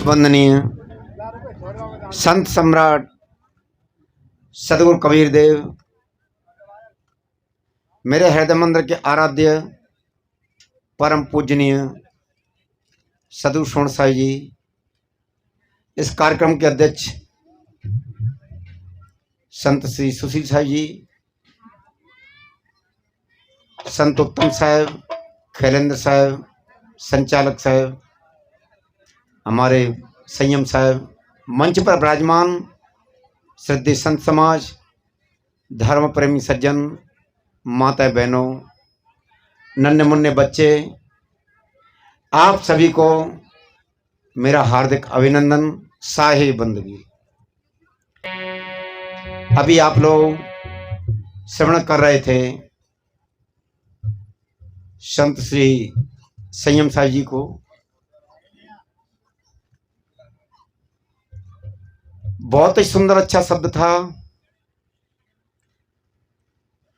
वंदनीय संत सम्राट सदगुरु कबीर देव, मेरे हृदय मंदिर के आराध्य परम पूजनीय सदगुरु सोण साई जी, इस कार्यक्रम के अध्यक्ष संत श्री सुशील साई जी, संत उत्तम साहब, खैलेंद्र साहब, संचालक साहब, हमारे संयम साहब, मंच पर विराजमान श्रद्धेय संत समाज, धर्म प्रेमी सज्जन, माता बहनों, नन्हे मुन्ने बच्चे, आप सभी को मेरा हार्दिक अभिनंदन, साहे बंदगी। अभी आप लोग श्रवण कर रहे थे संत श्री संयम साई जी को। बहुत ही सुंदर अच्छा शब्द था।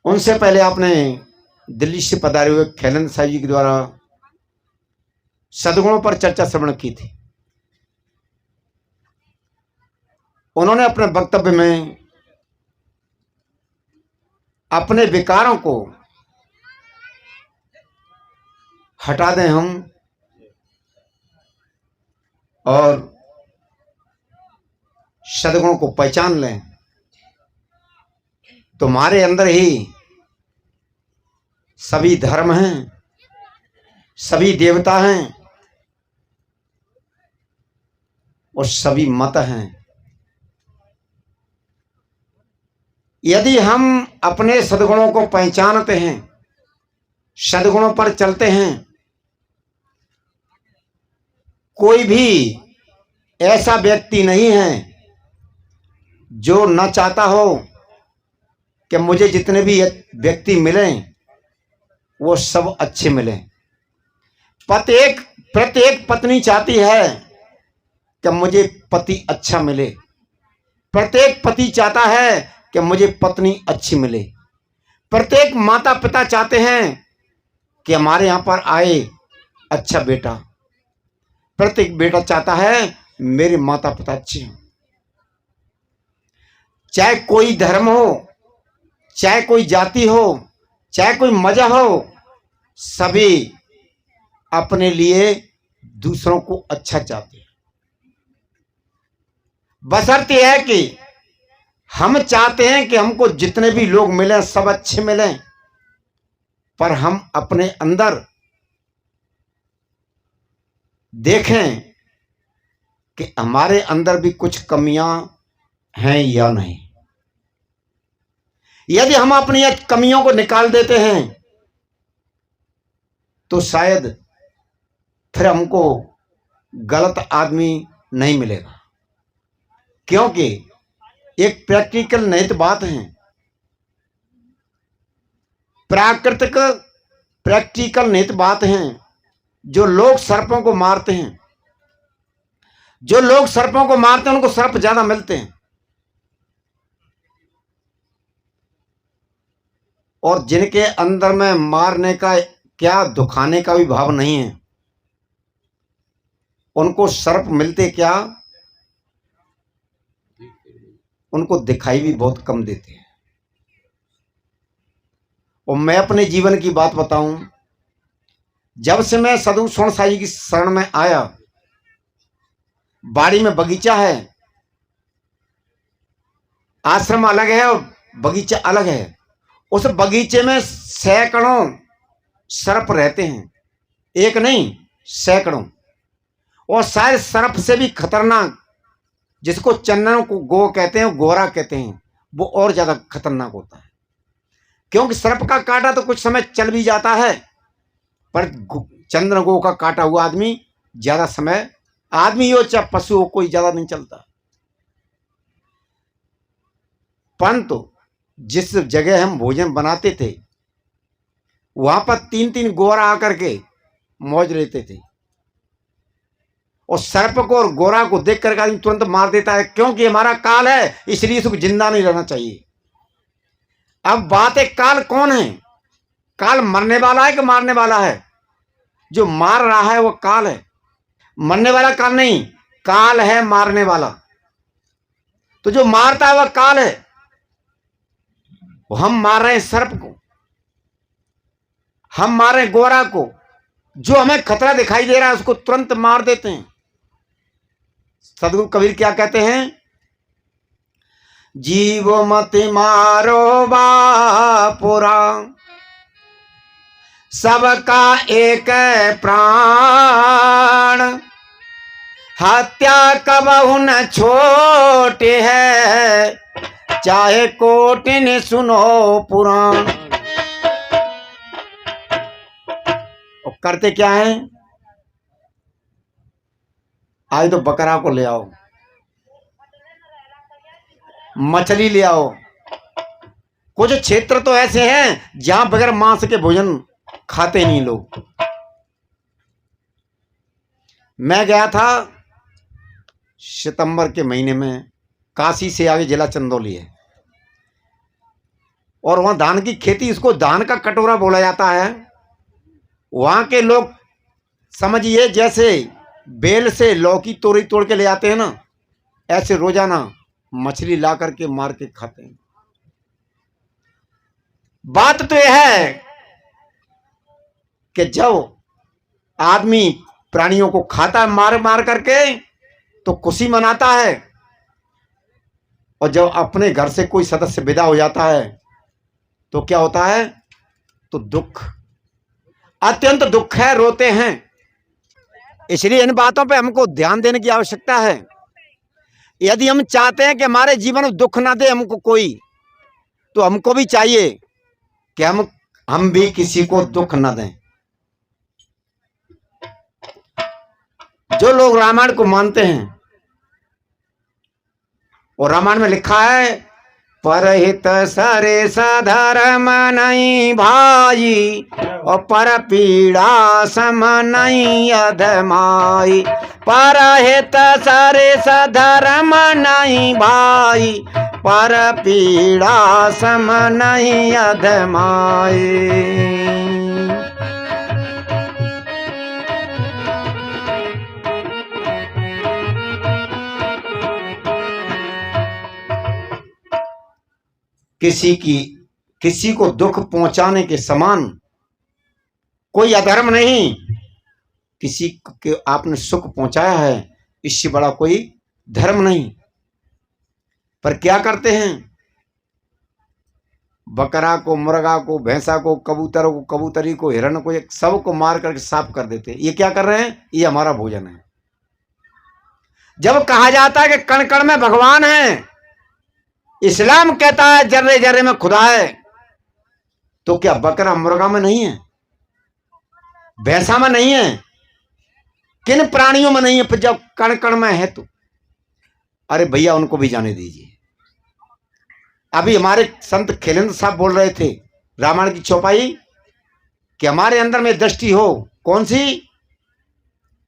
उनसे पहले आपने दिल्ली से पधारे हुए खैलेंद्र साई जी के द्वारा सद्गुणों पर चर्चा श्रवण की थी। उन्होंने अपने वक्तव्य में अपने विकारों को हटा दें हम और सद्गुणों को पहचान लें, तुम्हारे अंदर ही सभी धर्म हैं, सभी देवता हैं और सभी मत हैं। यदि हम अपने सद्गुणों को पहचानते हैं, सद्गुणों पर चलते हैं, कोई भी ऐसा व्यक्ति नहीं है जो न चाहता हो कि मुझे जितने भी व्यक्ति मिलें वो सब अच्छे मिलें। प्रत्येक पत्नी चाहती है कि मुझे पति अच्छा मिले, प्रत्येक पति चाहता है कि मुझे पत्नी अच्छी मिले, प्रत्येक माता पिता चाहते हैं कि हमारे यहाँ पर आए अच्छा बेटा, प्रत्येक बेटा चाहता है मेरे माता पिता अच्छे हों। चाहे कोई धर्म हो, चाहे कोई जाति हो, चाहे कोई मजहब हो, सभी अपने लिए दूसरों को अच्छा चाहते हैं। बशर्ते है कि हम चाहते हैं कि हमको जितने भी लोग मिलें सब अच्छे मिलें, पर हम अपने अंदर देखें कि हमारे अंदर भी कुछ कमियां हैं या नहीं। यदि हम अपनी कमियों को निकाल देते हैं तो शायद फिर हमको गलत आदमी नहीं मिलेगा, क्योंकि एक प्रैक्टिकल निहित बात है, प्राकृतिक प्रैक्टिकल निहित बात है। जो लोग सर्पों को मारते हैं, जो लोग सर्पों को मारते हैं उनको सर्प ज्यादा मिलते हैं, और जिनके अंदर में मारने का क्या दुखाने का भी भाव नहीं है उनको सर्प मिलते क्या, उनको दिखाई भी बहुत कम देते हैं। और मैं अपने जीवन की बात बताऊं, जब से मैं सदगुरु सोण साई जी की शरण में आया, बाड़ी में बगीचा है, आश्रम अलग है और बगीचा अलग है। उस बगीचे में सैकड़ों सर्प रहते हैं, एक नहीं सैकड़ों, और शायद सर्प से भी खतरनाक, जिसको चंदन को गो कहते हैं, गोरा कहते हैं, वो और ज्यादा खतरनाक होता है। क्योंकि सर्प का काटा तो कुछ समय चल भी जाता है, पर चंद्र गो का काटा हुआ आदमी ज्यादा समय, आदमी हो चाहे पशु हो, कोई ज्यादा नहीं चलता। परंतु जिस जगह हम भोजन बनाते थे वहां पर 3-3 गोरा आकर के मौज लेते थे, और सर्प को और गोरा को देख करके आदमी तुरंत मार देता है, क्योंकि हमारा काल है, इसलिए इसको जिंदा नहीं रहना चाहिए। अब बात है, काल कौन है? काल मरने वाला है कि मारने वाला है? जो मार रहा है वो काल है, मरने वाला काल नहीं। काल है मारने वाला। तो जो मारता है वह काल है। हम मार रहे हैं सर्प को, हम मार रहे हैं गोरा को। जो हमें खतरा दिखाई दे रहा है उसको तुरंत मार देते हैं। सदगुरु कबीर क्या कहते हैं? जीव मति मारो बापुरा, सबका एक प्राण। हत्या कबहु न छोटे है, चाहे कोटि ने सुनो पुराण। और करते क्या है? आज तो बकरा को ले आओ, मछली ले आओ। कुछ क्षेत्र तो ऐसे हैं जहां बगैर मांस के भोजन खाते नहीं लोग। मैं गया था सितंबर के महीने में, काशी से आगे जिला चंदौली है, और वहां धान की खेती, इसको धान का कटोरा बोला जाता है। वहां के लोग समझिए जैसे बेल से लौकी तोड़ी तोड़ के ले आते हैं ना, ऐसे रोजाना मछली ला करके मार के खाते हैं। बात तो यह है कि जब आदमी प्राणियों को खाता है मार मार करके तो खुशी मनाता है, और जब अपने घर से कोई सदस्य विदा हो जाता है तो क्या होता है? तो दुख, अत्यंत दुख है, रोते हैं। इसलिए इन बातों पे हमको ध्यान देने की आवश्यकता है। यदि हम चाहते हैं कि हमारे जीवन में दुख ना दे हमको कोई, तो हमको भी चाहिए कि हम भी किसी को दुख न दें। जो लोग रामायण को मानते हैं, और रामायण में लिखा है परहित सरे सधर्म नहीं भाई, और पर पीड़ा सम नहीं अधमाई। परहित सरे सधर्म नहीं भाई, पर पीड़ा सम नहीं अधमाई। किसी को दुख पहुंचाने के समान कोई अधर्म नहीं। किसी के आपने सुख पहुंचाया है, इससे बड़ा कोई धर्म नहीं। पर क्या करते हैं? बकरा को, मुर्गा को, भैंसा को, कबूतर को, कबूतरी को, हिरण को, सब को मार करके साफ कर देते हैं। ये क्या कर रहे हैं? ये हमारा भोजन है। जब कहा जाता है कि कण कण में भगवान है, इस्लाम कहता है जर्रे जर्रे में खुदा है, तो क्या बकरा मुर्गा में नहीं है? भैंसा में नहीं है? किन प्राणियों में नहीं है? फिर जब कण कण में है तो अरे भैया उनको भी जाने दीजिए। अभी हमारे संत खेलेंद्र साहब बोल रहे थे रामायण की चौपाई कि हमारे अंदर में दृष्टि हो। कौन सी?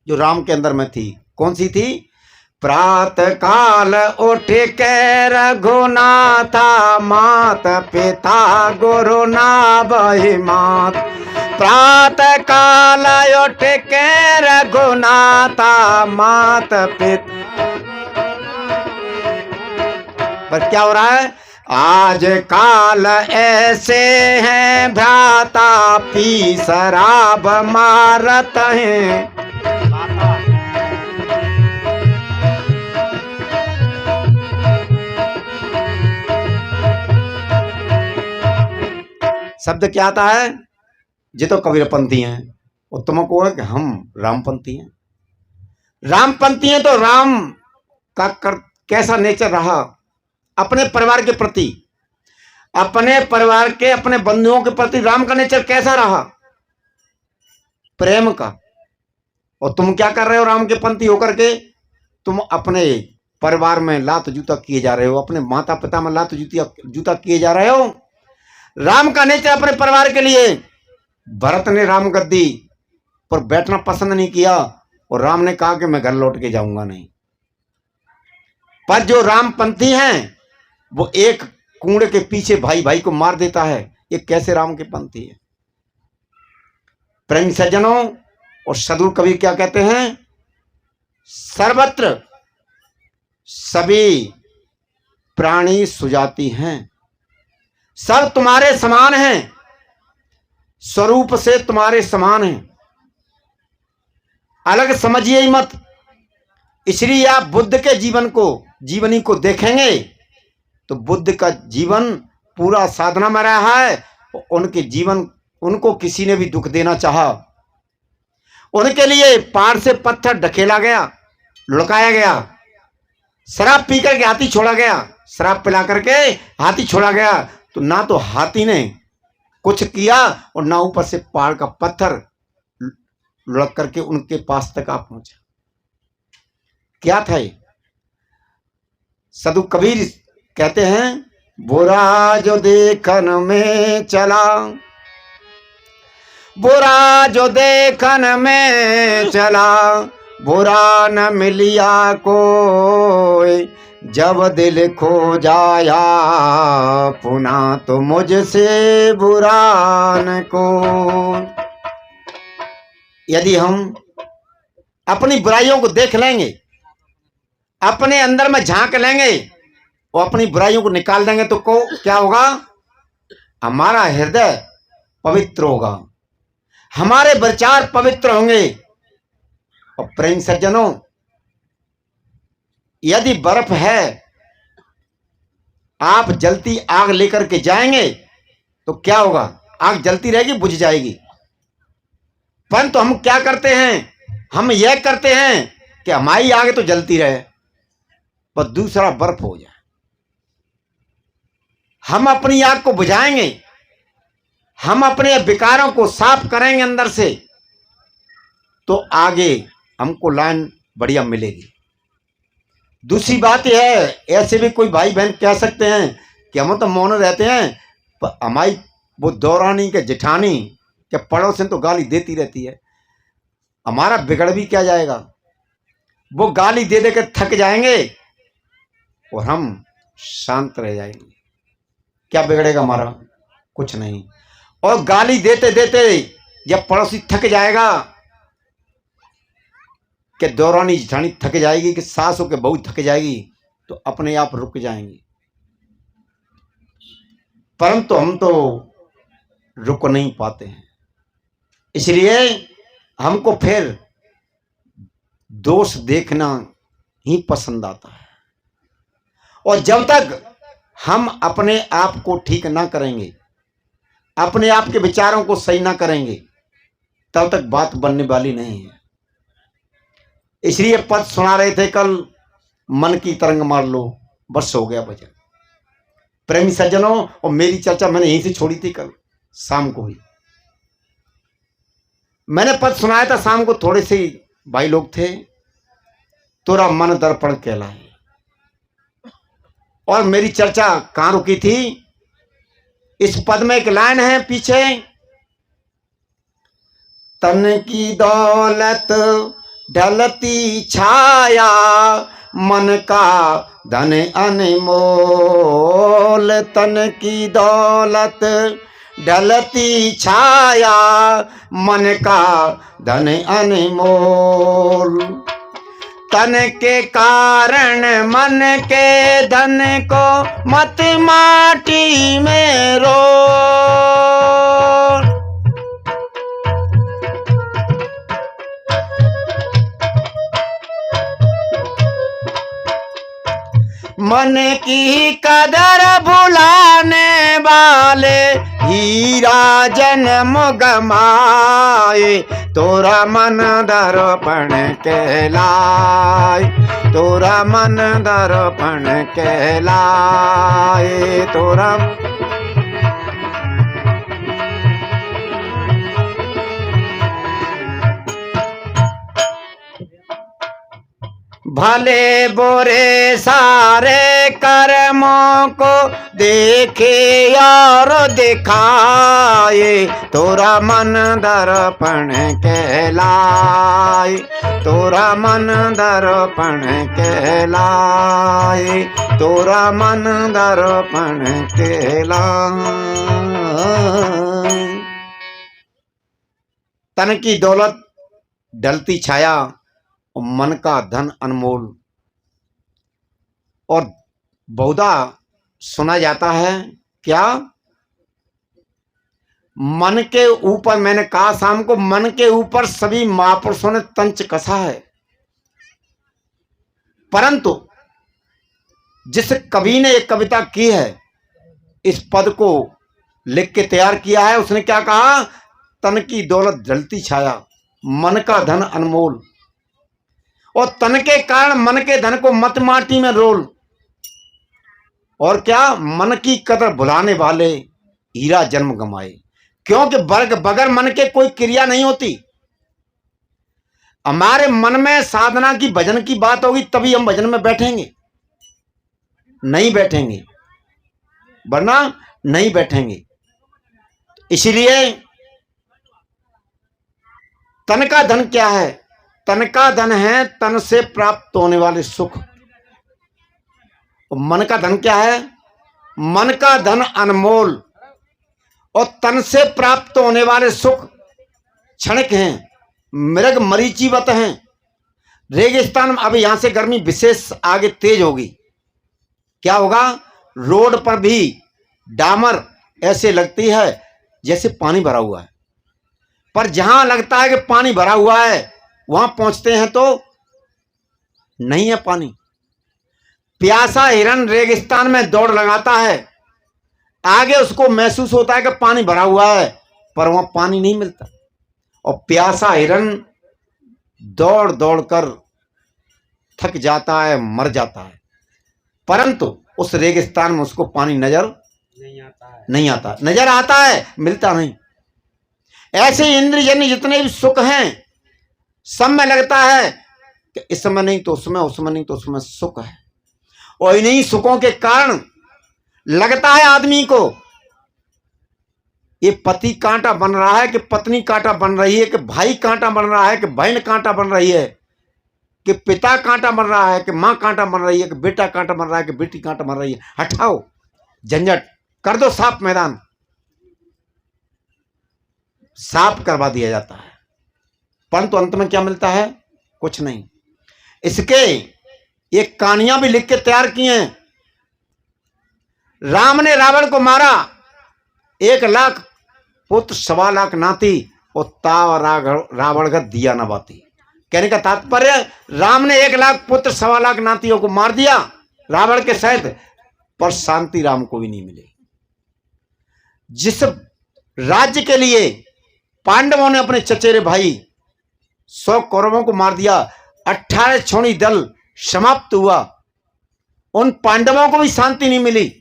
जो राम के अंदर में थी। कौन सी थी? प्रात काल उठ के रघुनाथा, मात पिता गुरु ना बहि मात। प्रात काल उठ के रघुनाथा, मात पिता। पर क्या हो रहा है? आज काल ऐसे हैं भ्राता, पी शराब मारत हैं। शब्द क्या आता है? ये तो कबीरपंथी हैं, और तुमको है कि हम रामपंथी हैं। रामपंथी हैं तो राम का कैसा नेचर रहा अपने परिवार के प्रति, अपने परिवार के, अपने बंधुओं के प्रति राम का नेचर कैसा रहा? प्रेम का। और तुम क्या कर रहे हो राम के पंथी होकर के? तुम अपने परिवार में लात जूता किए जा रहे हो, अपने माता पिता में लात जूता किए जा रहे हो। राम का नेचर अपने परिवार के लिए। भरत ने राम गद्दी पर बैठना पसंद नहीं किया, और राम ने कहा कि मैं घर लौट के जाऊंगा नहीं। पर जो रामपंथी हैं वो एक कूड़े के पीछे भाई भाई को मार देता है। ये कैसे राम के पंथी है? प्रेम सज्जनों, और सदगुरु कबीर क्या कहते हैं? सर्वत्र सभी प्राणी सुजाति हैं, सब तुम्हारे समान हैं, स्वरूप से तुम्हारे समान हैं, अलग समझिए ही मत। इसलिए आप बुद्ध के जीवनी को देखेंगे तो बुद्ध का जीवन पूरा साधना में रहा है। उनको किसी ने भी दुख देना चाहा, उनके लिए पहाड़ से पत्थर ढकेला गया, लुढ़काया गया, शराब पी करके हाथी छोड़ा गया, शराब पिला करके हाथी छोड़ा गया, तो ना तो हाथी ने कुछ किया और ना ऊपर से पहाड़ का पत्थर लुढ़क करके उनके पास तक आ पहुंचा। क्या था ये? साधु कबीर कहते हैं, बुरा जो देखन में चला, बुरा जो देखन में चला, बुरा न मिलिया कोई, जब दिल खो जाया पुनः तो मुझसे बुरा न कोई। यदि हम अपनी बुराइयों को देख लेंगे, अपने अंदर में झांक लेंगे और अपनी बुराइयों को निकाल देंगे तो क्या होगा? हमारा हृदय पवित्र होगा, हमारे विचार पवित्र होंगे। और प्रेम सज्जनों, यदि बर्फ है, आप जलती आग लेकर के जाएंगे तो क्या होगा? आग जलती रहेगी, बुझ जाएगी। परंतु हम क्या करते हैं? हम यह करते हैं कि हमारी आग तो जलती रहे पर दूसरा बर्फ हो जाए। हम अपनी आग को बुझाएंगे, हम अपने विकारों को साफ करेंगे अंदर से, तो आगे हमको लाइन बढ़िया मिलेगी। दूसरी बात यह है, ऐसे भी कोई भाई बहन कह सकते हैं कि हम तो मौन रहते हैं, पर हमारी वो दौरानी के जेठानी के पड़ोसन तो गाली देती रहती है, हमारा बिगड़ भी क्या जाएगा? वो गाली दे दे के थक जाएंगे और हम शांत रह जाएंगे। क्या बिगड़ेगा हमारा? कुछ नहीं। और गाली देते देते जब पड़ोसी थक जाएगा, कि दौरानी जेठानी थक जाएगी, कि सास हो के बहू थक जाएगी, तो अपने आप रुक जाएंगे। परंतु हम तो रुक नहीं पाते हैं, इसलिए हमको फिर दोष देखना ही पसंद आता है। और जब तक हम अपने आप को ठीक ना करेंगे, अपने आप के विचारों को सही ना करेंगे, तब तक बात बनने वाली नहीं है। इसलिए पद सुना रहे थे कल, मन की तरंग मार लो, बस हो गया भजन। प्रेमी सज्जनों, और मेरी चर्चा मैंने यहीं से छोड़ी थी, कल शाम को ही मैंने पद सुनाया था। शाम को थोड़े से भाई लोग थे, तोरा मन दर्पण कहलाए। और मेरी चर्चा कहां रुकी थी? इस पद में एक लाइन है पीछे, तन की दौलत ढलती छाया, मन का धन अनमोल। तन की दौलत ढलती छाया, मन का धन अनमोल। तन के कारण मन के धन को मत माटी में रो। मन की कदर भुलाने वाले हीरा जन्म गमाए, तोरा मन दर्पण कहलाए, तोरा मन दर्पण कहलाए, तोरा। भले बुरे सारे कर्मों को देखे और दिखाए, तोरा मन दर्पण कहलाए, तोरा मन दर्पण कहलाए, तोरा मन दर्पण कहलाए। तन की दौलत ढलती छाया, और मन का धन अनमोल। और बहुधा सुना जाता है क्या, मन के ऊपर, मैंने कहा शाम को, मन के ऊपर सभी महापुरुषों ने तंच कसा है, परंतु जिस कवि ने एक कविता की है, इस पद को लिख के तैयार किया है, उसने क्या कहा, तन की दौलत जलती छाया, मन का धन अनमोल। और तन के कारण मन के धन को मत माटी में रोल। और क्या, मन की कदर भुलाने वाले हीरा जन्म गमाए। क्योंकि बगैर मन के कोई क्रिया नहीं होती। हमारे मन में साधना की, भजन की बात होगी तभी हम भजन में बैठेंगे, नहीं बैठेंगे वरना नहीं बैठेंगे। इसलिए तन का धन क्या है, तन का धन है तन से प्राप्त होने वाले सुख। और मन का धन क्या है, मन का धन अनमोल। और तन से प्राप्त होने वाले सुख क्षणिक हैं, मृग मरीचिवत हैं। रेगिस्तान में अब यहां से गर्मी विशेष आगे तेज होगी, क्या होगा, रोड पर भी डामर ऐसे लगती है जैसे पानी भरा हुआ है, पर जहां लगता है कि पानी भरा हुआ है वहां पहुंचते हैं तो नहीं है पानी। प्यासा हिरन रेगिस्तान में दौड़ लगाता है, आगे उसको महसूस होता है कि पानी भरा हुआ है, पर वहां पानी नहीं मिलता। और प्यासा हिरन दौड़ दौड़ कर थक जाता है, मर जाता है, परंतु उस रेगिस्तान में उसको पानी नजर नहीं आता, नजर आता है, मिलता नहीं। ऐसे इंद्रियजन्य जितने भी सुख हैं, सब में लगता है कि इस समय नहीं तो उसमें, उसमें नहीं तो उसमें सुख है। और इन्हीं सुखों के कारण लगता है आदमी को ये पति कांटा बन रहा है कि पत्नी कांटा बन रही है, कि भाई कांटा बन रहा है कि बहन कांटा बन रही है, कि पिता कांटा बन रहा है कि मां कांटा बन रही है, कि बेटा कांटा बन रहा है कि बेटी कांटा बन रही है। हटाओ झंझट, कर दो साफ मैदान, साफ करवा दिया जाता है, परंतु अंत में क्या मिलता है, कुछ नहीं। इसके ये कहानियां भी लिख के तैयार की हैं। राम ने रावण को मारा, 1 लाख पुत्र 1.25 लाख नाती, और ताव रावण का दिया न बाती। कहने का तात्पर्य, राम ने 1 लाख पुत्र 1.25 लाख नातियों को मार दिया रावण के सहित, पर शांति राम को भी नहीं मिली। जिस राज्य के लिए पांडवों ने अपने चचेरे भाई 100 कौरवों को मार दिया, 18 छोड़ी दल समाप्त हुआ, उन पांडवों को भी शांति नहीं मिली,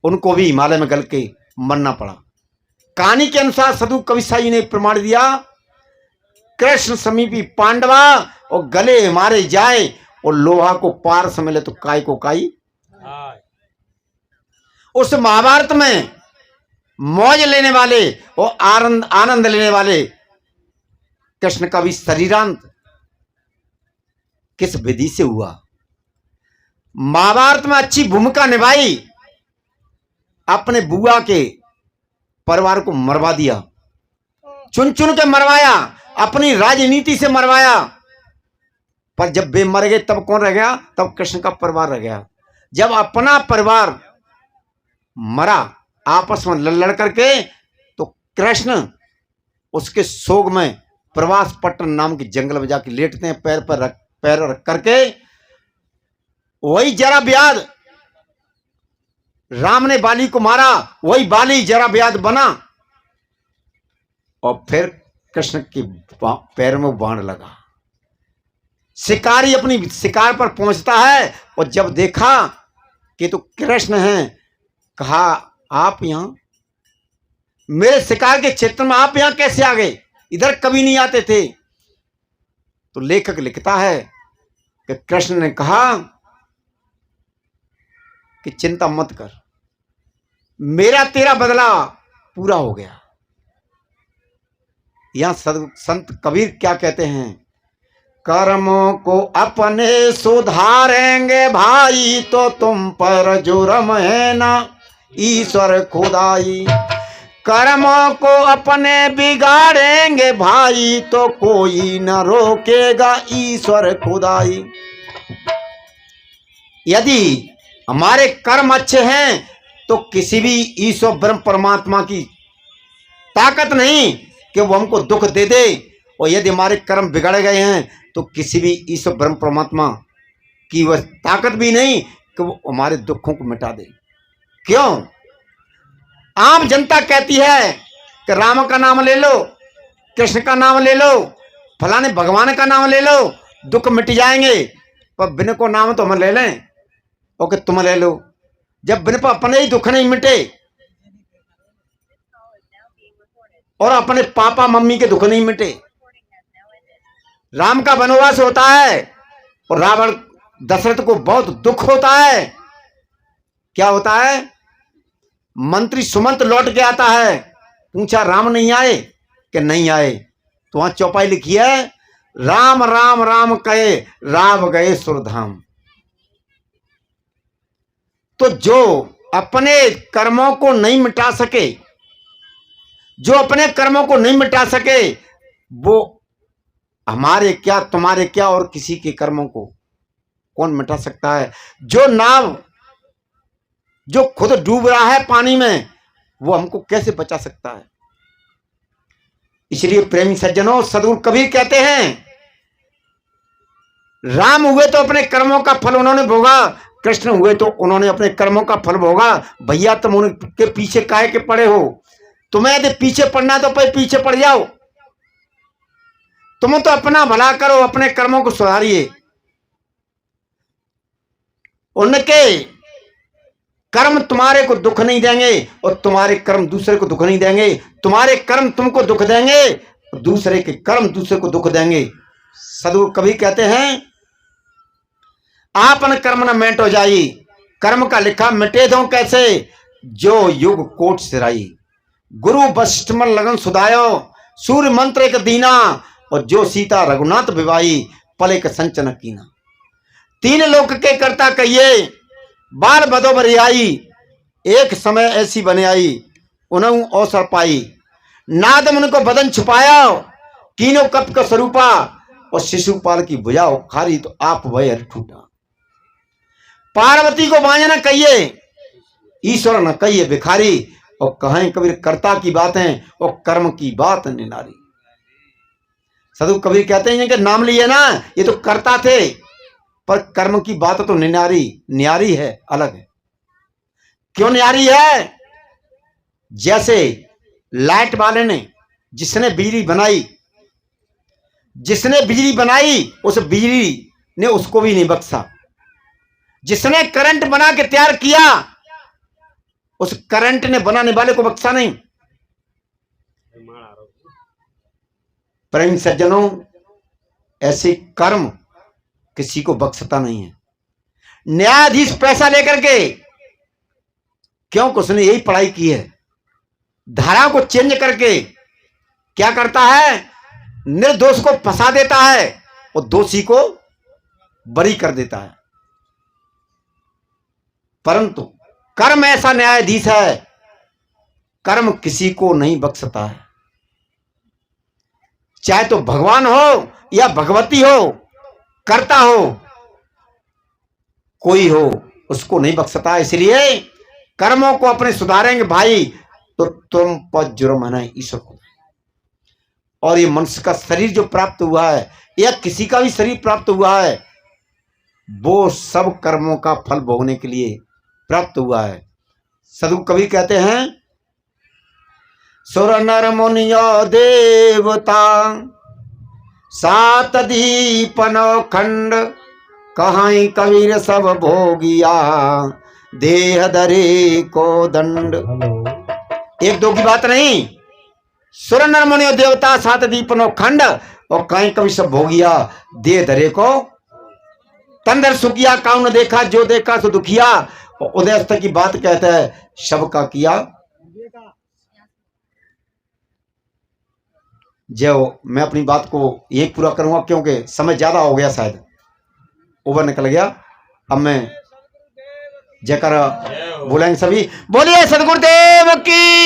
उनको भी हिमालय में गल के मरना पड़ा। कहानी के अनुसार साधु कविसाई ने प्रमाण दिया, कृष्ण समीपी पांडवा और गले मारे जाए, और लोहा को पार से मिले तो काय को काई। उस महाभारत में मौज लेने वाले और आनंद लेने वाले कृष्ण का भी शरीरांत किस विधि से हुआ। महाभारत में अच्छी भूमिका निभाई, अपने बुआ के परिवार को मरवा दिया, चुन चुन के मरवाया, अपनी राजनीति से मरवाया, पर जब वे मर गए तब कौन रह गया, तब कृष्ण का परिवार रह गया। जब अपना परिवार मरा आपस में लड़ करके, तो कृष्ण उसके शोक में प्रवास पट्टन नाम के जंगल में जाके लेटते हैं, पैर रख करके। वही जरा व्याध, राम ने बाली को मारा, वही बाली जरा व्याध बना, और फिर कृष्ण के पैर में बाण लगा। शिकारी अपनी शिकार पर पहुंचता है, और जब देखा कि तो कृष्ण हैं, कहा आप यहां मेरे शिकार के क्षेत्र में आप यहां कैसे आ गए, इधर कभी नहीं आते थे। तो लेखक लिखता है कि कृष्ण ने कहा कि चिंता मत कर, मेरा तेरा बदला पूरा हो गया। यहां संत कबीर क्या कहते हैं, कर्मों को अपने सुधारेंगे भाई, तो तुम पर जुर्म है ना ईश्वर खुदाई। कर्मों को अपने बिगाड़ेंगे भाई तो कोई न रोकेगा ईश्वर खुदाई। यदि हमारे कर्म अच्छे हैं तो किसी भी ईश्वर ब्रह्म परमात्मा की ताकत नहीं कि वो हमको दुख दे दे, और यदि हमारे कर्म बिगड़ गए हैं तो किसी भी ईश्वर ब्रह्म परमात्मा की वह ताकत भी नहीं कि वो हमारे दुखों को मिटा दे। क्यों? आम जनता कहती है कि राम का नाम ले लो, कृष्ण का नाम ले लो, फलाने भगवान का नाम ले लो, दुख मिट जाएंगे। पर बिन को नाम तो हम ले लें और कि तुम ले लो। जब बिन पर अपने ही दुख नहीं मिटे और अपने पापा मम्मी के दुख नहीं मिटे। राम का वनवास होता है और रावण दशरथ को बहुत दुख होता है। क्या होता है? मंत्री सुमंत लौट के आता है, पूछा राम नहीं आए कि नहीं आए, तो वहां चौपाई लिखी है, राम राम राम कहे राव गए सुरधाम। तो जो अपने कर्मों को नहीं मिटा सके, जो अपने कर्मों को नहीं मिटा सके, वो हमारे क्या तुम्हारे क्या और किसी के कर्मों को कौन मिटा सकता है? जो नाव जो खुद डूब रहा है पानी में, वो हमको कैसे बचा सकता है? इसलिए प्रेमी सज्जनों, सदगुरु कबीर कहते हैं, राम हुए तो अपने कर्मों का फल उन्होंने भोगा, कृष्ण हुए तो उन्होंने अपने कर्मों का फल भोगा। भैया तुम उनके पीछे काहे के पड़े हो? तुम्हें यदि पीछे पड़ना तो पीछे पड़ जाओ, तुम तो अपना भला करो, अपने कर्मों को सुधारिए। उनके कर्म तुम्हारे को दुख नहीं देंगे और तुम्हारे कर्म दूसरे को दुख नहीं देंगे। तुम्हारे कर्म तुमको दुख देंगे, दूसरे के कर्म दूसरे को दुख देंगे। सदगुरु कभी कहते हैं, आपन कर्म न मेट हो जाई, कर्म का लिखा मिटे दो कैसे, जो युग कोट सिराई। गुरु वशिष्ठ मन लगन सुधायो, सूर्य मंत्र एक दीना, और जो सीता रघुनाथ विवाई, पले के संचन कीना। तीन लोक के कर्ता कहिए, बाल बदो बरियाई, एक समय ऐसी बने आई, उन्हों अवसर पाई। नाद मन को बदन छुपाया, कीनो कप का स्वरूपा, और शिशुपाल की भुजा खारी तो आप भय हर ठूटा। पार्वती को बांझना कहिए, ईश्वर न कहिए भिखारी, और कहें कबीर कर्ता की बातें और कर्म की बात निनारी। सदगुरु कबीर कहते हैं कि नाम लिए ना, ये तो कर्ता थे, पर कर्म की बात तो न्यारी है, अलग है। क्यों न्यारी है? जैसे लाइट वाले ने, जिसने बिजली बनाई, उस बिजली ने उसको भी नहीं बख्शा। जिसने करंट बना के तैयार किया, उस करंट ने बनाने वाले को बख्शा नहीं। प्रेम सज्जनों, ऐसे कर्म किसी को बख्शता नहीं है। न्यायाधीश पैसा लेकर के, क्योंकि उसने यही पढ़ाई की है, धारा को चेंज करके क्या करता है? निर्दोष को फंसा देता है और दोषी को बरी कर देता है। परंतु कर्म ऐसा न्यायाधीश है, कर्म किसी को नहीं बख्शता है। चाहे तो भगवान हो या भगवती हो, करता हो, कोई हो, उसको नहीं बख्शता। इसलिए कर्मों को अपने सुधारेंगे भाई तो तुम पर जुर्म है ईश्वर को। और ये मनुष्य का शरीर जो प्राप्त हुआ है या किसी का भी शरीर प्राप्त हुआ है, वो सब कर्मों का फल भोगने के लिए प्राप्त हुआ है। सदगुरु कबीर कहते हैं, सुर नर मुनियो देवता सात दीपनो खंड, कहाई कबीर सब भोगिया देह दरे को दंड। एक दो की बात नहीं, सुर नर मुनियो देवता सात दीपनो खंड, और कहीं कभी सब भोगिया देह दरे को तंदर सुखिया, काउन देखा जो देखा सो दुखिया। और उदयस्त की बात कहता है, सबका किया जो। मैं अपनी बात को यही पूरा करूंगा क्योंकि समय ज्यादा हो गया, शायद ओवर निकल गया। अब मैं जयकारा बोलेंगे सभी, बोलिए सदगुरुदेव की।